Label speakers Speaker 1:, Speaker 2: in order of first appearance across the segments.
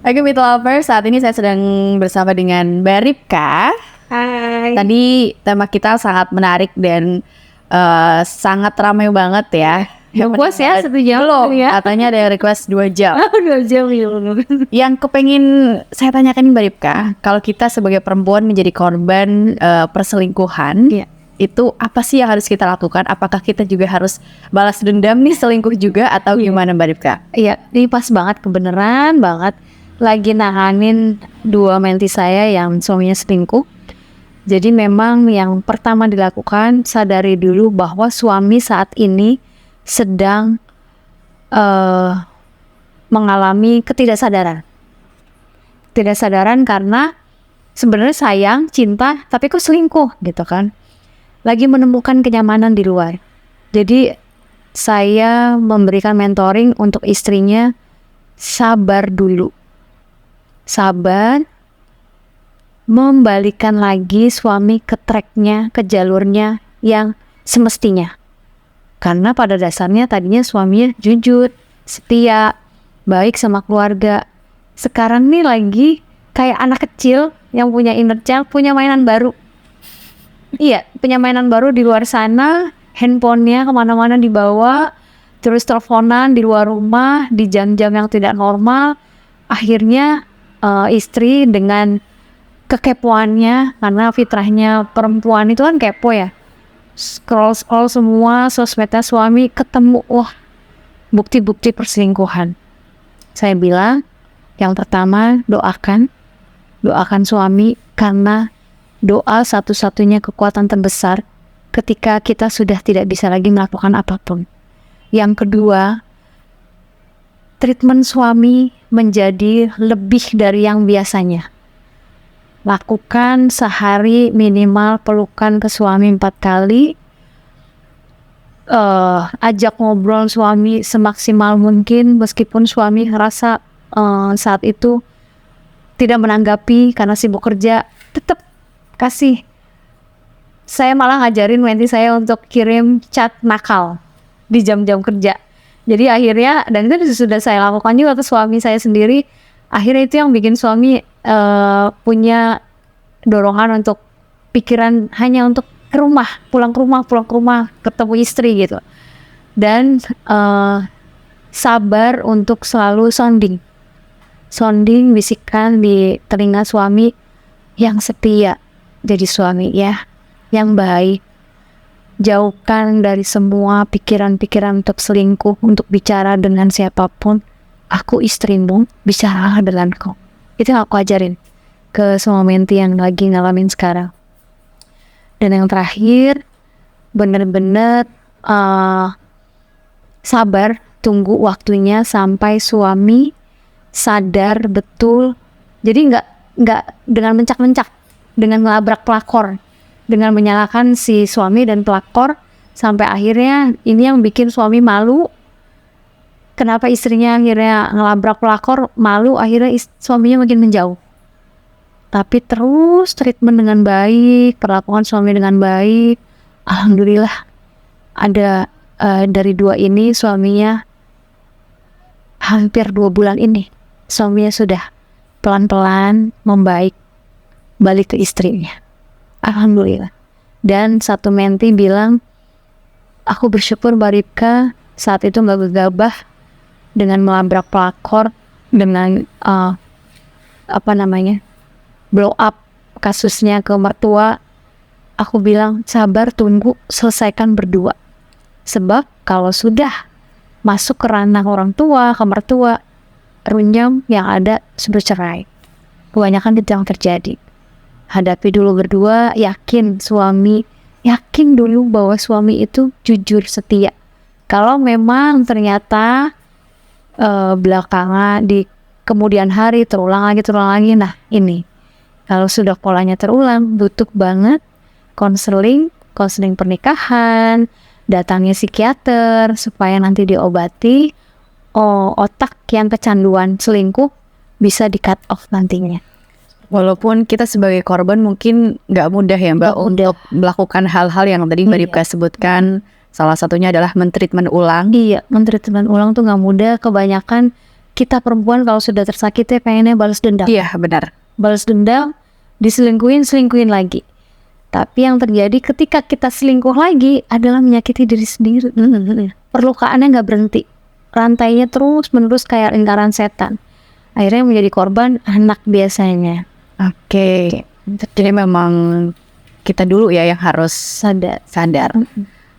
Speaker 1: Oke, Meet Lover, saat ini saya sedang bersama dengan Mbak Ripka.
Speaker 2: Hai.
Speaker 1: Tadi tema kita sangat menarik dan sangat ramai banget ya.
Speaker 2: Puas ya 1 jam
Speaker 1: Belum,
Speaker 2: ya.
Speaker 1: katanya ada yang request 2 jam.
Speaker 2: 2 jam ya.
Speaker 1: Yang kepengin saya tanyakan Mbak Ripka, kalau kita sebagai perempuan menjadi korban perselingkuhan,
Speaker 2: Iya.
Speaker 1: itu apa sih yang harus kita lakukan? Apakah kita juga harus balas dendam nih selingkuh juga atau gimana Mbak Ripka?
Speaker 2: Iya, ini pas banget, kebenaran banget. Lagi nanganin 2 menti saya yang suaminya selingkuh. Jadi memang yang pertama dilakukan, sadari dulu bahwa suami saat ini sedang mengalami ketidaksadaran. Ketidaksadaran karena sebenarnya sayang, cinta, tapi kok selingkuh gitu kan. Lagi menemukan kenyamanan di luar. Jadi saya memberikan mentoring untuk istrinya, sabar dulu. Sabar, membalikan lagi suami ke tracknya, ke jalurnya yang semestinya. Karena pada dasarnya tadinya suaminya jujur, setia, baik sama keluarga. Sekarang nih lagi kayak anak kecil yang punya inner child, punya mainan baru. Iya, punya mainan baru di luar sana, handphonenya kemana-mana dibawa, terus teleponan di luar rumah, di jam-jam yang tidak normal. Akhirnya istri dengan kekepoannya, karena fitrahnya perempuan itu kan kepo ya, scroll semua sosmednya suami, ketemu wah bukti-bukti perselingkuhan. Saya bilang yang pertama doakan suami, karena doa satu-satunya kekuatan terbesar ketika kita sudah tidak bisa lagi melakukan apapun. Yang kedua, treatment suami menjadi lebih dari yang biasanya. Lakukan sehari minimal pelukan ke suami 4 kali. Ajak ngobrol suami semaksimal mungkin, meskipun suami ngerasa saat itu tidak menanggapi karena sibuk kerja, tetap kasih. Saya malah ngajarin menti saya untuk kirim chat nakal di jam-jam kerja. Jadi akhirnya, dan itu sudah saya lakukan juga ke suami saya sendiri. Akhirnya itu yang bikin suami punya dorongan untuk pikiran hanya untuk ke rumah, pulang ke rumah, ketemu istri gitu. Dan sabar untuk selalu sounding, bisikan di telinga suami yang setia jadi suami ya, yang baik. Jauhkan dari semua pikiran-pikiran untuk selingkuh, untuk bicara dengan siapapun. Aku istrimu, bicaralah denganku. Itu yang aku ajarin ke semua menti yang lagi ngalamin sekarang. Dan yang terakhir, bener-bener sabar, tunggu waktunya sampai suami sadar betul. Jadi nggak dengan mencak-mencak, dengan ngelabrak pelakor, dengan menyalahkan si suami dan pelakor, sampai akhirnya ini yang bikin suami malu. Kenapa istrinya akhirnya ngelabrak pelakor, malu, akhirnya suaminya makin menjauh. Tapi terus treatment dengan baik, perlakuan suami dengan baik. Alhamdulillah ada dari 2 ini suaminya hampir 2 bulan ini suaminya sudah pelan-pelan membaik, balik ke istrinya. Alhamdulillah. Dan satu menti bilang, aku bersyukur Mbak Ripka saat itu gak gegabah dengan melabrak pelakor, dengan blow up kasusnya ke mertua. Aku bilang sabar, tunggu, selesaikan berdua. Sebab kalau sudah masuk ke ranah orang tua, ke mertua, runyam yang ada bercerai. Kebanyakan itu yang terjadi. Hadapi dulu berdua, yakin dulu bahwa suami itu jujur, setia. Kalau memang ternyata belakangan di kemudian hari terulang lagi, nah ini kalau sudah polanya terulang, butuh banget konseling pernikahan, datangnya psikiater supaya nanti diobati otak yang kecanduan selingkuh bisa di cut off nantinya.
Speaker 1: Walaupun kita sebagai korban mungkin nggak mudah ya Mbak untuk melakukan hal-hal yang tadi Mbak Ripka sebutkan. Salah satunya adalah mentreatment ulang.
Speaker 2: Iya, mentreatment ulang tuh nggak mudah. Kebanyakan kita perempuan kalau sudah tersakiti pengennya balas dendam.
Speaker 1: Iya, benar.
Speaker 2: Balas dendam, selingkuhin lagi. Tapi yang terjadi ketika kita selingkuh lagi adalah menyakiti diri sendiri. Perlukaannya nggak berhenti. Rantainya terus menerus kayak lingkaran setan. Akhirnya menjadi korban anak biasanya.
Speaker 1: Oke. Jadi memang kita dulu ya yang harus sadar.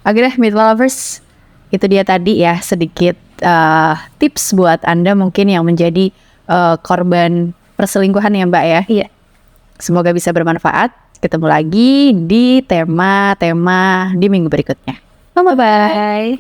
Speaker 1: Oke deh, Meet Lovers. Itu dia tadi ya sedikit tips buat Anda mungkin yang menjadi korban perselingkuhan ya Mbak ya.
Speaker 2: Iya.
Speaker 1: Semoga bisa bermanfaat. Ketemu lagi di tema-tema di minggu berikutnya.
Speaker 2: Bye-bye.